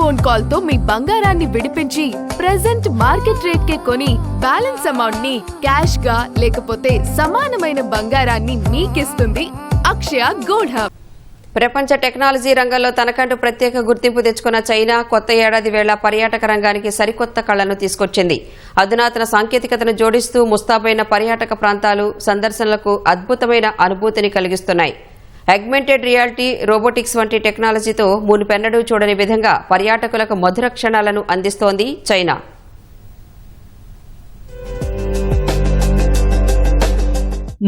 Phone call తో మీ బంగారాన్ని విడిపించి ప్రెజెంట్ మార్కెట్ రేట్ కే కొని బ్యాలెన్స్ అమౌంట్ ని క్యాష్ గా లేకపోతే సమానమైన బంగారాన్ని మీకిస్తుంది అక్షయ గోల్డ్ హబ్. ప్రపంచ టెక్నాలజీ రంగంలో తనకంటూ ప్రత్యేక గుర్తింపు తెచ్చుకున్న చైనా కొత్త ఏడాది వేళ పర్యాటక రంగానికి సరికొత్త కళ్లను తీసుకొచ్చింది. అధునాతన సాంకేతికతను జోడిస్తూ ముస్తాబైన పర్యాటక ప్రాంతాలు సందర్శనలకు అద్భుతమైన అనుభూతిని కలిగిస్తున్నాయి. ఆగ్మెంటెడ్ రియాలిటీ, రోబోటిక్స్ వంటి టెక్నాలజీతో మునుపెన్నడూ చూడని విధంగా పర్యాటకులకు మధుర క్షణాలను అందిస్తోంది చైనా.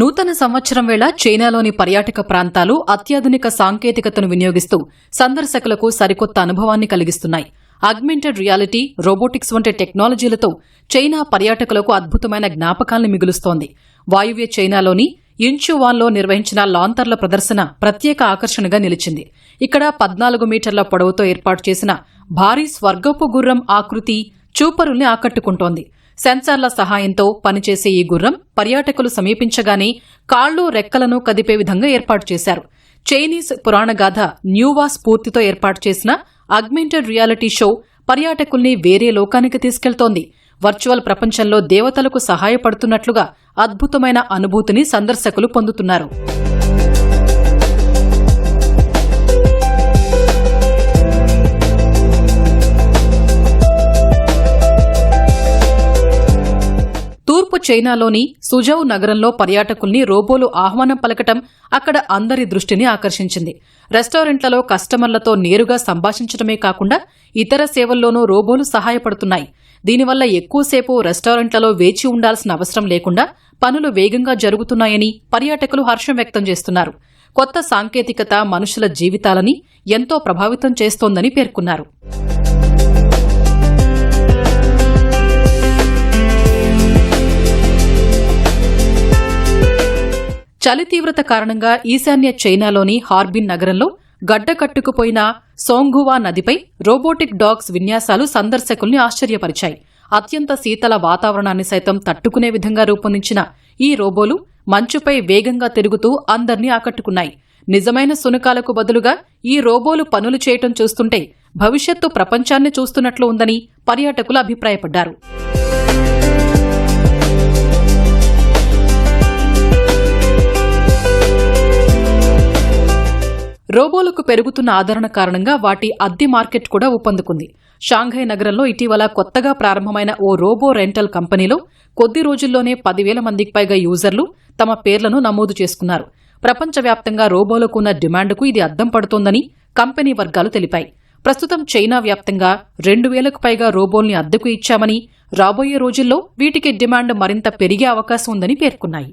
నూతన సంవత్సరం వేళ చైనాలోని పర్యాటక ప్రాంతాలు అత్యాధునిక సాంకేతికతను వినియోగిస్తూ సందర్శకులకు సరికొత్త అనుభవాన్ని కలిగిస్తున్నాయి. ఆగ్మెంటెడ్ రియాలిటీ, రోబోటిక్స్ వంటి టెక్నాలజీలతో చైనా పర్యాటకులకు అద్భుతమైన జ్ఞాపకాల్ని మిగులుస్తోంది. వాయువ్య చైనాలోని యించువాన్లో నిర్వహించిన లాంతర్ల ప్రదర్శన ప్రత్యేక ఆకర్షణగా నిలిచింది. ఇక్కడ 14 మీటర్ల పొడవుతో ఏర్పాటు చేసిన భారీ స్వర్గపు గుర్రం ఆకృతి చూపరుల్ని ఆకట్టుకుంటోంది. సెన్సార్ల సహాయంతో పనిచేసే ఈ గుర్రం పర్యాటకులు సమీపించగానే కాళ్లు రెక్కలను కదిపే విధంగా ఏర్పాటు చేశారు. చైనీస్ పురాణగాథ న్యూవా స్ఫూర్తితో ఏర్పాటు చేసిన ఆగ్మెంటెడ్ రియాలిటీ షో పర్యాటకుల్ని వేరే లోకానికి తీసుకెళ్తోంది. వర్చువల్ ప్రపంచంలో దేవతలకు సహాయపడుతున్నట్లుగా అద్భుతమైన అనుభూతిని సందర్శకులు పొందుతున్నారు. తూర్పు చైనాలోని సుజౌ నగరంలో పర్యాటకుల్ని రోబోలు ఆహ్వానం పలకటం అక్కడ అందరి దృష్టిని ఆకర్షించింది. రెస్టారెంట్లలో కస్టమర్లతో నేరుగా సంభాషించడమే కాకుండా ఇతర సేవల్లోనూ రోబోలు సహాయపడుతున్నాయి. దీనివల్ల ఎక్కువసేపు రెస్టారెంట్లలో వేచి ఉండాల్సిన అవసరం లేకుండా పనులు వేగంగా జరుగుతున్నాయని పర్యాటకులు హర్షం వ్యక్తం చేస్తున్నారు. కొత్త సాంకేతికత మనుషుల జీవితాలని ఎంతో ప్రభావితం చేస్తోందని పేర్కొన్నారు. చలి తీవ్రత కారణంగా ఈశాన్య చైనాలోని హార్బిన్ నగరంలో గడ్డకట్టుకుపోయిన సోంగువా నదిపై రోబోటిక్ డాగ్స్ విన్యాసాలు సందర్శకుల్ని ఆశ్చర్యపరిచాయి. అత్యంత శీతల వాతావరణాన్ని సైతం తట్టుకునే విధంగా రూపొందించిన ఈ రోబోలు మంచుపై వేగంగా తిరుగుతూ అందర్నీ ఆకట్టుకున్నాయి. నిజమైన శునకాలకు బదులుగా ఈ రోబోలు పనులు చేయటం చూస్తుంటే భవిష్యత్తు ప్రపంచాన్ని చూస్తున్నట్లు ఉందని పర్యాటకులు అభిప్రాయపడ్డారు. రోబోలకు పెరుగుతున్న ఆదరణ కారణంగా వాటి అద్దె మార్కెట్ కూడా ఊపందుకుంది. షాంఘై నగరంలో ఇటీవల కొత్తగా ప్రారంభమైన ఓ రోబో రెంటల్ కంపెనీలో కొద్ది రోజుల్లోనే 10,000 మందికి పైగా యూజర్లు తమ పేర్లను నమోదు చేసుకున్నారు. ప్రపంచవ్యాప్తంగా రోబోలకు ఉన్న డిమాండ్కు ఇది అద్దం పడుతోందని కంపెనీ వర్గాలు తెలిపాయి. ప్రస్తుతం చైనా వ్యాప్తంగా 2,000కు పైగా రోబోల్ని అద్దెకు ఇచ్చామని, రాబోయే రోజుల్లో వీటికి డిమాండ్ మరింత పెరిగే అవకాశం ఉందని పేర్కొన్నాయి.